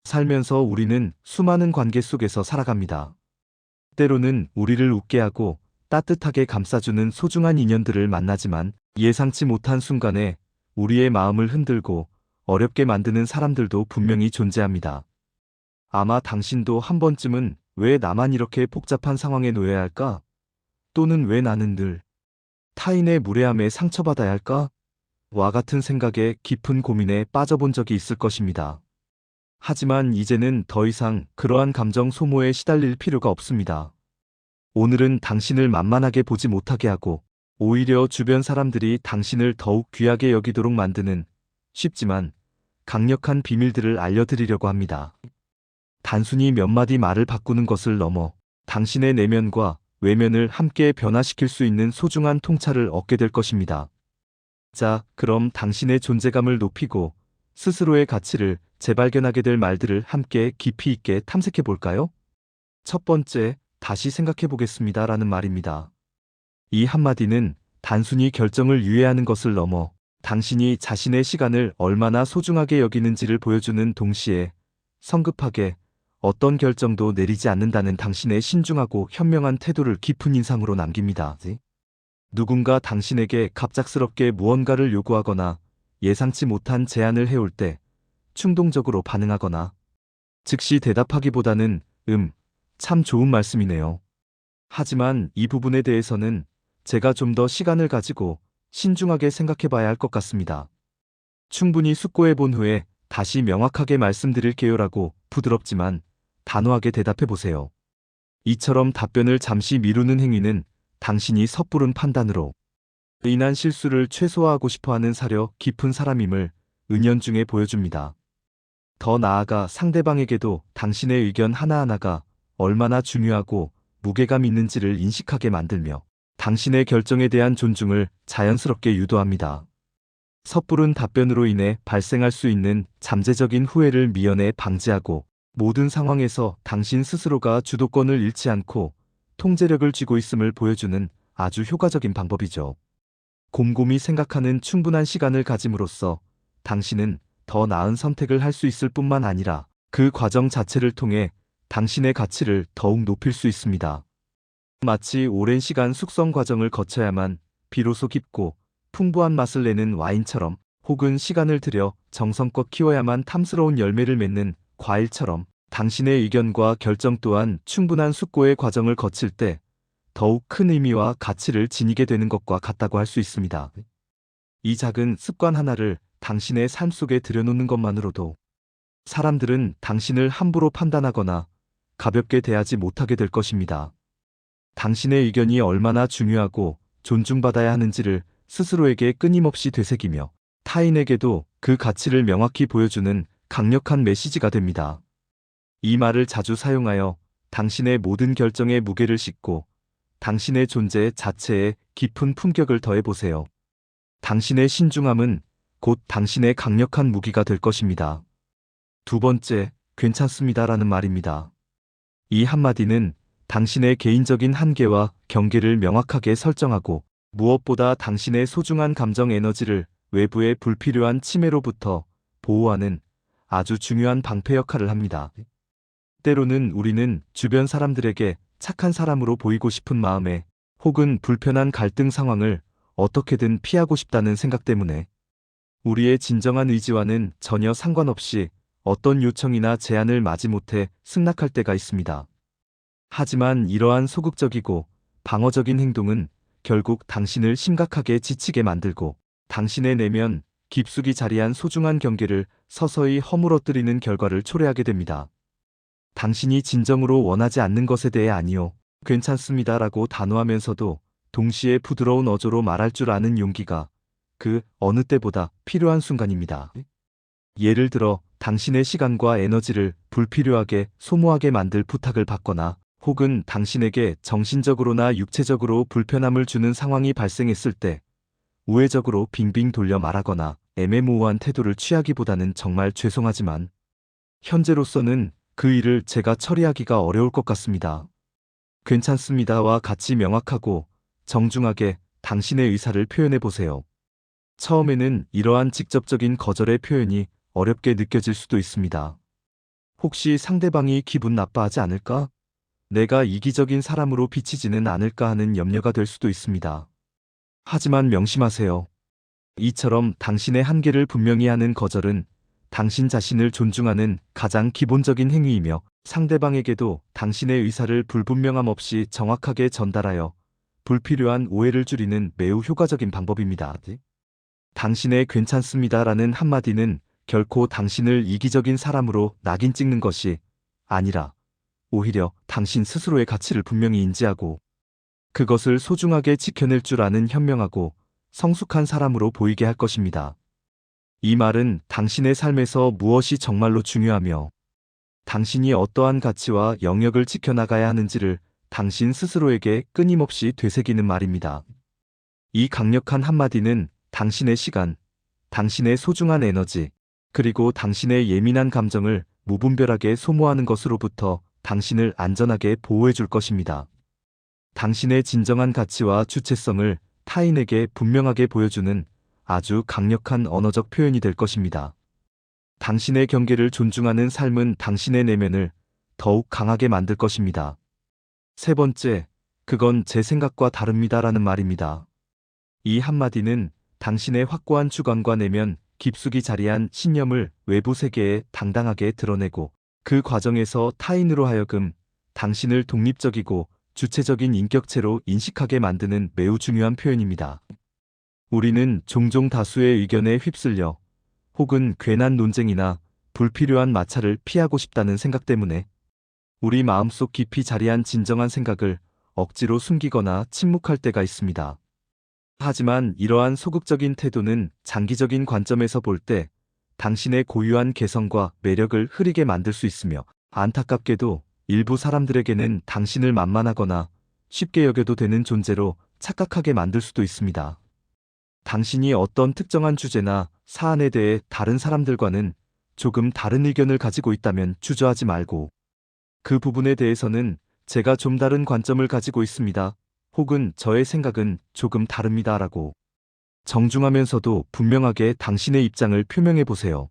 살면서 우리는 수많은 관계 속에서 살아갑니다. 때로는 우리를 웃게 하고 따뜻하게 감싸주는 소중한 인연들을 만나지만 예상치 못한 순간에 우리의 마음을 흔들고 어렵게 만드는 사람들도 분명히 존재합니다. 아마 당신도 한 번쯤은 왜 나만 이렇게 복잡한 상황에 놓여야 할까? 또는 왜 나는 늘 타인의 무례함에 상처받아야 할까? 와 같은 생각에 깊은 고민에 빠져본 적이 있을 것입니다. 하지만 이제는 더 이상 그러한 감정 소모에 시달릴 필요가 없습니다. 오늘은 당신을 만만하게 보지 못하게 하고 오히려 주변 사람들이 당신을 더욱 귀하게 여기도록 만드는 쉽지만 강력한 비밀들을 알려드리려고 합니다. 단순히 몇 마디 말을 바꾸는 것을 넘어 당신의 내면과 외면을 함께 변화시킬 수 있는 소중한 통찰을 얻게 될 것입니다. 자, 그럼 당신의 존재감을 높이고 스스로의 가치를 재발견하게 될 말들을 함께 깊이 있게 탐색해 볼까요? 첫 번째, 다시 생각해 보겠습니다 라는 말입니다. 이 한마디는 단순히 결정을 유예하는 것을 넘어 당신이 자신의 시간을 얼마나 소중하게 여기는지를 보여주는 동시에 성급하게 어떤 결정도 내리지 않는다는 당신의 신중하고 현명한 태도를 깊은 인상으로 남깁니다. 누군가 당신에게 갑작스럽게 무언가를 요구하거나 예상치 못한 제안을 해올 때 충동적으로 반응하거나 즉시 대답하기보다는 참 좋은 말씀이네요. 하지만 이 부분에 대해서는 제가 좀 더 시간을 가지고 신중하게 생각해 봐야 할 것 같습니다. 충분히 숙고해 본 후에 다시 명확하게 말씀드릴게요라고 부드럽지만 단호하게 대답해 보세요. 이처럼 답변을 잠시 미루는 행위는 당신이 섣부른 판단으로 인한 실수를 최소화하고 싶어하는 사려 깊은 사람임을 은연중에 보여줍니다. 더 나아가 상대방에게도 당신의 의견 하나하나가 얼마나 중요하고 무게감 있는지를 인식하게 만들며 당신의 결정에 대한 존중을 자연스럽게 유도합니다. 섣부른 답변으로 인해 발생할 수 있는 잠재적인 후회를 미연에 방지하고 모든 상황에서 당신 스스로가 주도권을 잃지 않고 통제력을 쥐고 있음을 보여주는 아주 효과적인 방법이죠. 곰곰이 생각하는 충분한 시간을 가짐으로써 당신은 더 나은 선택을 할 수 있을 뿐만 아니라 그 과정 자체를 통해 당신의 가치를 더욱 높일 수 있습니다. 마치 오랜 시간 숙성 과정을 거쳐야만 비로소 깊고 풍부한 맛을 내는 와인처럼 혹은 시간을 들여 정성껏 키워야만 탐스러운 열매를 맺는 과일처럼 당신의 의견과 결정 또한 충분한 숙고의 과정을 거칠 때 더욱 큰 의미와 가치를 지니게 되는 것과 같다고 할 수 있습니다. 이 작은 습관 하나를 당신의 삶 속에 들여놓는 것만으로도 사람들은 당신을 함부로 판단하거나 가볍게 대하지 못하게 될 것입니다. 당신의 의견이 얼마나 중요하고 존중받아야 하는지를 스스로에게 끊임없이 되새기며 타인에게도 그 가치를 명확히 보여주는 강력한 메시지가 됩니다. 이 말을 자주 사용하여 당신의 모든 결정에 무게를 싣고 당신의 존재 자체에 깊은 품격을 더해보세요. 당신의 신중함은 곧 당신의 강력한 무기가 될 것입니다. 두 번째, 괜찮습니다라는 말입니다. 이 한마디는 당신의 개인적인 한계와 경계를 명확하게 설정하고 무엇보다 당신의 소중한 감정 에너지를 외부의 불필요한 침해로부터 보호하는 아주 중요한 방패 역할을 합니다. 때로는 우리는 주변 사람들에게 착한 사람으로 보이고 싶은 마음에 혹은 불편한 갈등 상황을 어떻게든 피하고 싶다는 생각 때문에 우리의 진정한 의지와는 전혀 상관없이 어떤 요청이나 제안을 마지못해 승낙할 때가 있습니다. 하지만 이러한 소극적이고 방어적인 행동은 결국 당신을 심각하게 지치게 만들고 당신의 내면 깊숙이 자리한 소중한 경계를 서서히 허물어뜨리는 결과를 초래하게 됩니다. 당신이 진정으로 원하지 않는 것에 대해 아니요, 괜찮습니다라고 단호하면서도 동시에 부드러운 어조로 말할 줄 아는 용기가 그 어느 때보다 필요한 순간입니다. 예를 들어 당신의 시간과 에너지를 불필요하게 소모하게 만들 부탁을 받거나 혹은 당신에게 정신적으로나 육체적으로 불편함을 주는 상황이 발생했을 때 우회적으로 빙빙 돌려 말하거나 애매모호한 태도를 취하기보다는 정말 죄송하지만 현재로서는 그 일을 제가 처리하기가 어려울 것 같습니다. 괜찮습니다와 같이 명확하고 정중하게 당신의 의사를 표현해 보세요. 처음에는 이러한 직접적인 거절의 표현이 어렵게 느껴질 수도 있습니다. 혹시 상대방이 기분 나빠하지 않을까? 내가 이기적인 사람으로 비치지는 않을까 하는 염려가 될 수도 있습니다. 하지만 명심하세요. 이처럼 당신의 한계를 분명히 하는 거절은 당신 자신을 존중하는 가장 기본적인 행위이며 상대방에게도 당신의 의사를 불분명함 없이 정확하게 전달하여 불필요한 오해를 줄이는 매우 효과적인 방법입니다. 당신의 괜찮습니다라는 한마디는 결코 당신을 이기적인 사람으로 낙인 찍는 것이 아니라 오히려 당신 스스로의 가치를 분명히 인지하고 그것을 소중하게 지켜낼 줄 아는 현명하고 성숙한 사람으로 보이게 할 것입니다. 이 말은 당신의 삶에서 무엇이 정말로 중요하며 당신이 어떠한 가치와 영역을 지켜나가야 하는지를 당신 스스로에게 끊임없이 되새기는 말입니다. 이 강력한 한마디는 당신의 시간, 당신의 소중한 에너지, 그리고 당신의 예민한 감정을 무분별하게 소모하는 것으로부터 당신을 안전하게 보호해 줄 것입니다. 당신의 진정한 가치와 주체성을 타인에게 분명하게 보여주는 아주 강력한 언어적 표현이 될 것입니다. 당신의 경계를 존중하는 삶은 당신의 내면을 더욱 강하게 만들 것입니다. 세 번째, 그건 제 생각과 다릅니다라는 말입니다. 이 한마디는 당신의 확고한 주관과 내면 깊숙이 자리한 신념을 외부 세계에 당당하게 드러내고 그 과정에서 타인으로 하여금 당신을 독립적이고 주체적인 인격체로 인식하게 만드는 매우 중요한 표현입니다. 우리는 종종 다수의 의견에 휩쓸려 혹은 괜한 논쟁이나 불필요한 마찰을 피하고 싶다는 생각 때문에 우리 마음속 깊이 자리한 진정한 생각을 억지로 숨기거나 침묵할 때가 있습니다. 하지만 이러한 소극적인 태도는 장기적인 관점에서 볼 때 당신의 고유한 개성과 매력을 흐리게 만들 수 있으며 안타깝게도 일부 사람들에게는 당신을 만만하거나 쉽게 여겨도 되는 존재로 착각하게 만들 수도 있습니다. 당신이 어떤 특정한 주제나 사안에 대해 다른 사람들과는 조금 다른 의견을 가지고 있다면 주저하지 말고 그 부분에 대해서는 제가 좀 다른 관점을 가지고 있습니다. 혹은 저의 생각은 조금 다릅니다라고 정중하면서도 분명하게 당신의 입장을 표명해 보세요.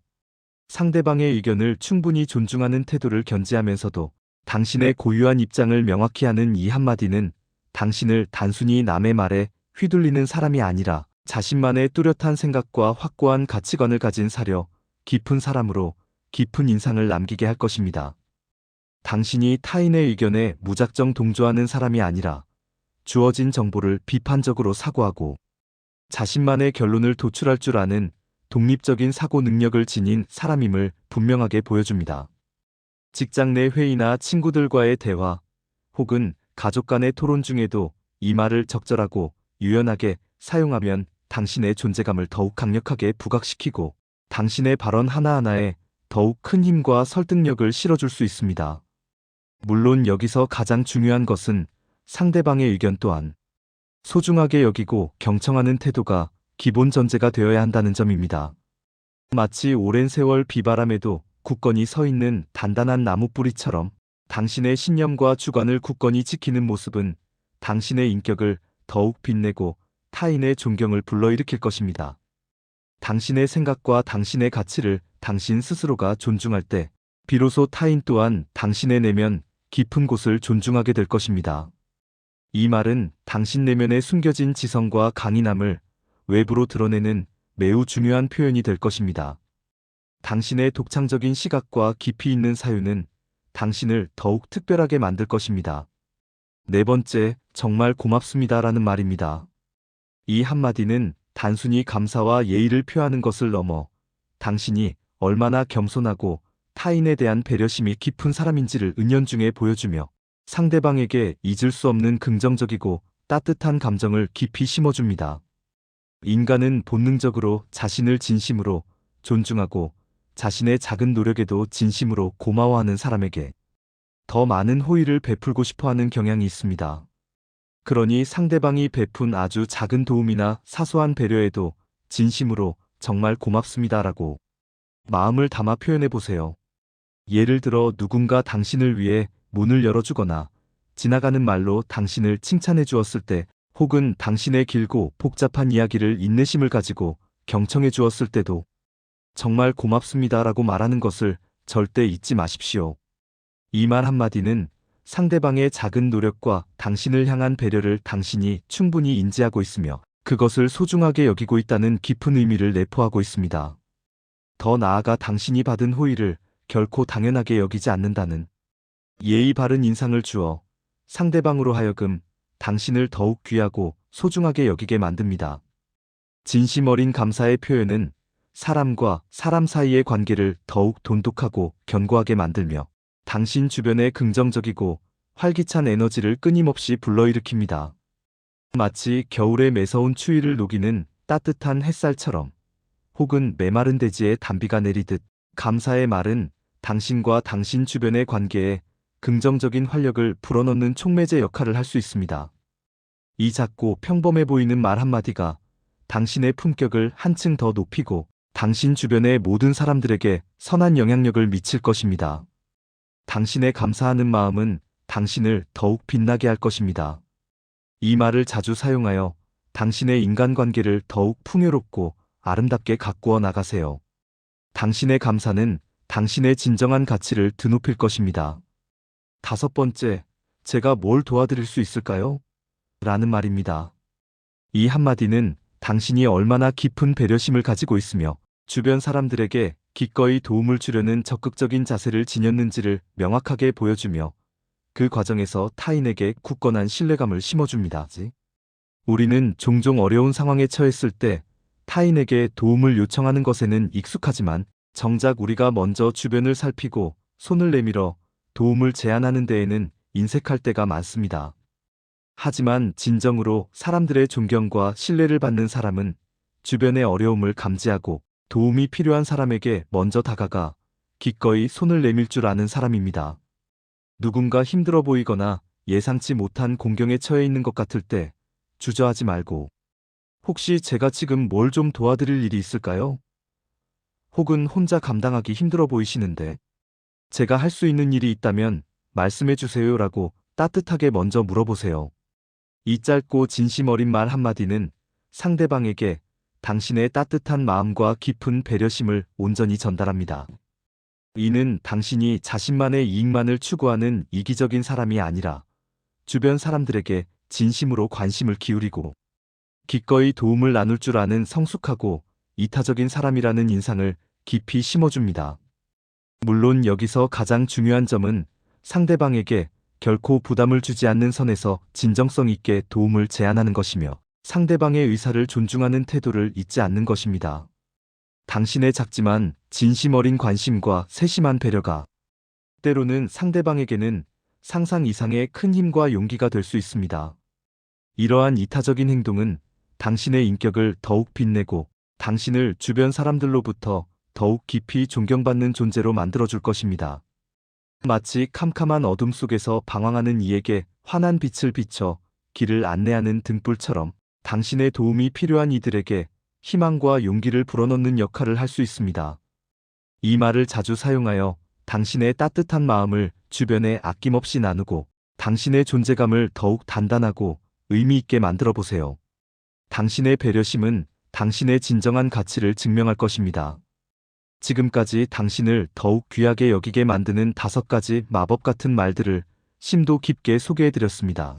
상대방의 의견을 충분히 존중하는 태도를 견지하면서도 당신의 고유한 입장을 명확히 하는 이 한마디는 당신을 단순히 남의 말에 휘둘리는 사람이 아니라 자신만의 뚜렷한 생각과 확고한 가치관을 가진 사려 깊은 사람으로 깊은 인상을 남기게 할 것입니다. 당신이 타인의 의견에 무작정 동조하는 사람이 아니라 주어진 정보를 비판적으로 사고하고 자신만의 결론을 도출할 줄 아는 독립적인 사고 능력을 지닌 사람임을 분명하게 보여줍니다. 직장 내 회의나 친구들과의 대화 혹은 가족 간의 토론 중에도 이 말을 적절하고 유연하게 사용하면 당신의 존재감을 더욱 강력하게 부각시키고 당신의 발언 하나하나에 더욱 큰 힘과 설득력을 실어줄 수 있습니다. 물론 여기서 가장 중요한 것은 상대방의 의견 또한 소중하게 여기고 경청하는 태도가 기본 전제가 되어야 한다는 점입니다. 마치 오랜 세월 비바람에도 굳건히 서 있는 단단한 나무뿌리처럼 당신의 신념과 주관을 굳건히 지키는 모습은 당신의 인격을 더욱 빛내고 타인의 존경을 불러일으킬 것입니다. 당신의 생각과 당신의 가치를 당신 스스로가 존중할 때 비로소 타인 또한 당신의 내면 깊은 곳을 존중하게 될 것입니다. 이 말은 당신 내면에 숨겨진 지성과 강인함을 외부로 드러내는 매우 중요한 표현이 될 것입니다. 당신의 독창적인 시각과 깊이 있는 사유는 당신을 더욱 특별하게 만들 것입니다. 네 번째, 정말 고맙습니다라는 말입니다. 이 한마디는 단순히 감사와 예의를 표하는 것을 넘어 당신이 얼마나 겸손하고 타인에 대한 배려심이 깊은 사람인지를 은연중에 보여주며 상대방에게 잊을 수 없는 긍정적이고 따뜻한 감정을 깊이 심어줍니다. 인간은 본능적으로 자신을 진심으로 존중하고 자신의 작은 노력에도 진심으로 고마워하는 사람에게 더 많은 호의를 베풀고 싶어하는 경향이 있습니다. 그러니 상대방이 베푼 아주 작은 도움이나 사소한 배려에도 진심으로 정말 고맙습니다라고 마음을 담아 표현해 보세요. 예를 들어 누군가 당신을 위해 문을 열어주거나 지나가는 말로 당신을 칭찬해 주었을 때 혹은 당신의 길고 복잡한 이야기를 인내심을 가지고 경청해 주었을 때도 정말 고맙습니다라고 말하는 것을 절대 잊지 마십시오. 이 말 한마디는 상대방의 작은 노력과 당신을 향한 배려를 당신이 충분히 인지하고 있으며 그것을 소중하게 여기고 있다는 깊은 의미를 내포하고 있습니다. 더 나아가 당신이 받은 호의를 결코 당연하게 여기지 않는다는 예의 바른 인상을 주어 상대방으로 하여금 당신을 더욱 귀하고 소중하게 여기게 만듭니다. 진심 어린 감사의 표현은 사람과 사람 사이의 관계를 더욱 돈독하고 견고하게 만들며 당신 주변에 긍정적이고 활기찬 에너지를 끊임없이 불러일으킵니다. 마치 겨울의 매서운 추위를 녹이는 따뜻한 햇살처럼 혹은 메마른 대지에 단비가 내리듯 감사의 말은 당신과 당신 주변의 관계에 긍정적인 활력을 불어넣는 촉매제 역할을 할 수 있습니다. 이 작고 평범해 보이는 말 한마디가 당신의 품격을 한층 더 높이고 당신 주변의 모든 사람들에게 선한 영향력을 미칠 것입니다. 당신의 감사하는 마음은 당신을 더욱 빛나게 할 것입니다. 이 말을 자주 사용하여 당신의 인간관계를 더욱 풍요롭고 아름답게 가꾸어 나가세요. 당신의 감사는 당신의 진정한 가치를 드높일 것입니다. 5번째, 제가 뭘 도와드릴 수 있을까요? 라는 말입니다. 이 한마디는 당신이 얼마나 깊은 배려심을 가지고 있으며 주변 사람들에게 기꺼이 도움을 주려는 적극적인 자세를 지녔는지를 명확하게 보여주며 그 과정에서 타인에게 굳건한 신뢰감을 심어줍니다. 우리는 종종 어려운 상황에 처했을 때 타인에게 도움을 요청하는 것에는 익숙하지만 정작 우리가 먼저 주변을 살피고 손을 내밀어 도움을 제안하는 데에는 인색할 때가 많습니다. 하지만 진정으로 사람들의 존경과 신뢰를 받는 사람은 주변의 어려움을 감지하고 도움이 필요한 사람에게 먼저 다가가 기꺼이 손을 내밀 줄 아는 사람입니다. 누군가 힘들어 보이거나 예상치 못한 공경에 처해 있는 것 같을 때 주저하지 말고 혹시 제가 지금 뭘 좀 도와드릴 일이 있을까요? 혹은 혼자 감당하기 힘들어 보이시는데 제가 할 수 있는 일이 있다면 말씀해 주세요라고 따뜻하게 먼저 물어보세요. 이 짧고 진심 어린 말 한마디는 상대방에게 당신의 따뜻한 마음과 깊은 배려심을 온전히 전달합니다. 이는 당신이 자신만의 이익만을 추구하는 이기적인 사람이 아니라 주변 사람들에게 진심으로 관심을 기울이고 기꺼이 도움을 나눌 줄 아는 성숙하고 이타적인 사람이라는 인상을 깊이 심어줍니다. 물론 여기서 가장 중요한 점은 상대방에게 결코 부담을 주지 않는 선에서 진정성 있게 도움을 제안하는 것이며 상대방의 의사를 존중하는 태도를 잊지 않는 것입니다. 당신의 작지만 진심 어린 관심과 세심한 배려가 때로는 상대방에게는 상상 이상의 큰 힘과 용기가 될 수 있습니다. 이러한 이타적인 행동은 당신의 인격을 더욱 빛내고 당신을 주변 사람들로부터 더욱 깊이 존경받는 존재로 만들어줄 것입니다. 마치 캄캄한 어둠 속에서 방황하는 이에게 환한 빛을 비춰 길을 안내하는 등불처럼 당신의 도움이 필요한 이들에게 희망과 용기를 불어넣는 역할을 할 수 있습니다. 이 말을 자주 사용하여 당신의 따뜻한 마음을 주변에 아낌없이 나누고 당신의 존재감을 더욱 단단하고 의미 있게 만들어 보세요. 당신의 배려심은 당신의 진정한 가치를 증명할 것입니다. 지금까지 당신을 더욱 귀하게 여기게 만드는 5가지 마법 같은 말들을 심도 깊게 소개해드렸습니다.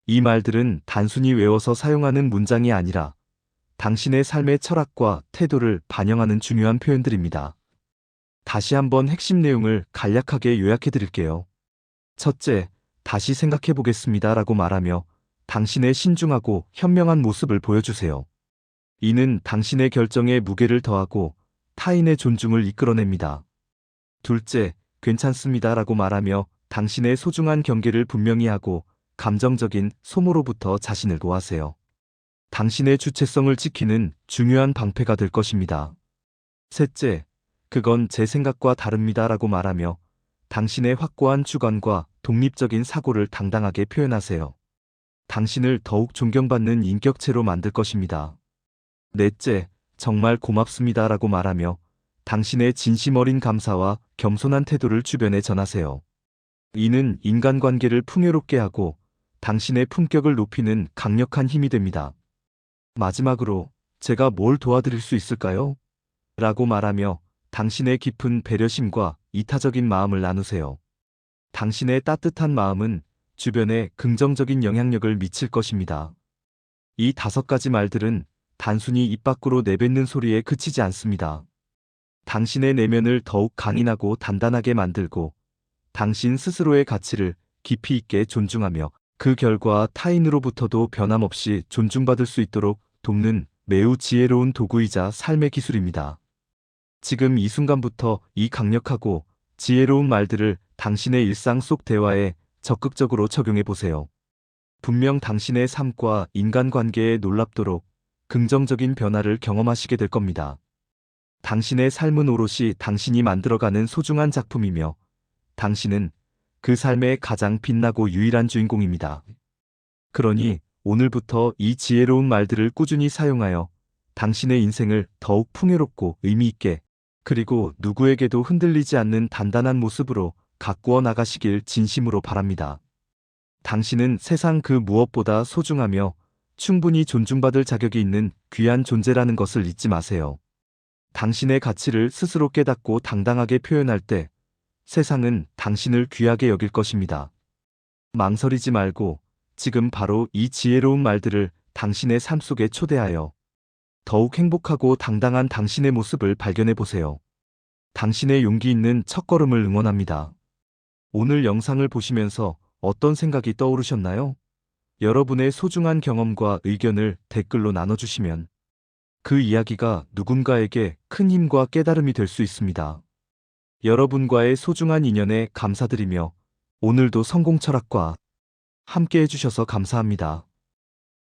이 말들은 단순히 외워서 사용하는 문장이 아니라 당신의 삶의 철학과 태도를 반영하는 중요한 표현들입니다. 다시 한번 핵심 내용을 간략하게 요약해드릴게요. 첫째, 다시 생각해보겠습니다 라고 말하며 당신의 신중하고 현명한 모습을 보여주세요. 이는 당신의 결정에 무게를 더하고 타인의 존중을 이끌어냅니다. 둘째, 괜찮습니다 라고 말하며 당신의 소중한 경계를 분명히 하고 감정적인 소모로부터 자신을 보호하세요. 당신의 주체성을 지키는 중요한 방패가 될 것입니다. 셋째, 그건 제 생각과 다릅니다 라고 말하며 당신의 확고한 주관과 독립적인 사고를 당당하게 표현하세요. 당신을 더욱 존경받는 인격체로 만들 것입니다. 넷째, 정말 고맙습니다 라고 말하며 당신의 진심 어린 감사와 겸손한 태도를 주변에 전하세요. 이는 인간관계를 풍요롭게 하고 당신의 품격을 높이는 강력한 힘이 됩니다. 마지막으로 제가 뭘 도와드릴 수 있을까요? 라고 말하며 당신의 깊은 배려심과 이타적인 마음을 나누세요. 당신의 따뜻한 마음은 주변에 긍정적인 영향력을 미칠 것입니다. 이 5가지 말들은 단순히 입 밖으로 내뱉는 소리에 그치지 않습니다. 당신의 내면을 더욱 강인하고 단단하게 만들고 당신 스스로의 가치를 깊이 있게 존중하며 그 결과 타인으로부터도 변함없이 존중받을 수 있도록 돕는 매우 지혜로운 도구이자 삶의 기술입니다. 지금 이 순간부터 이 강력하고 지혜로운 말들을 당신의 일상 속 대화에 적극적으로 적용해 보세요. 분명 당신의 삶과 인간관계에 놀랍도록 긍정적인 변화를 경험하시게 될 겁니다. 당신의 삶은 오롯이 당신이 만들어가는 소중한 작품이며 당신은 그 삶의 가장 빛나고 유일한 주인공입니다. 그러니 오늘부터 이 지혜로운 말들을 꾸준히 사용하여 당신의 인생을 더욱 풍요롭고 의미 있게 그리고 누구에게도 흔들리지 않는 단단한 모습으로 가꾸어 나가시길 진심으로 바랍니다. 당신은 세상 그 무엇보다 소중하며 충분히 존중받을 자격이 있는 귀한 존재라는 것을 잊지 마세요. 당신의 가치를 스스로 깨닫고 당당하게 표현할 때 세상은 당신을 귀하게 여길 것입니다. 망설이지 말고 지금 바로 이 지혜로운 말들을 당신의 삶 속에 초대하여 더욱 행복하고 당당한 당신의 모습을 발견해 보세요. 당신의 용기 있는 첫걸음을 응원합니다. 오늘 영상을 보시면서 어떤 생각이 떠오르셨나요? 여러분의 소중한 경험과 의견을 댓글로 나눠주시면 그 이야기가 누군가에게 큰 힘과 깨달음이 될 수 있습니다. 여러분과의 소중한 인연에 감사드리며 오늘도 성공 철학과 함께 해주셔서 감사합니다.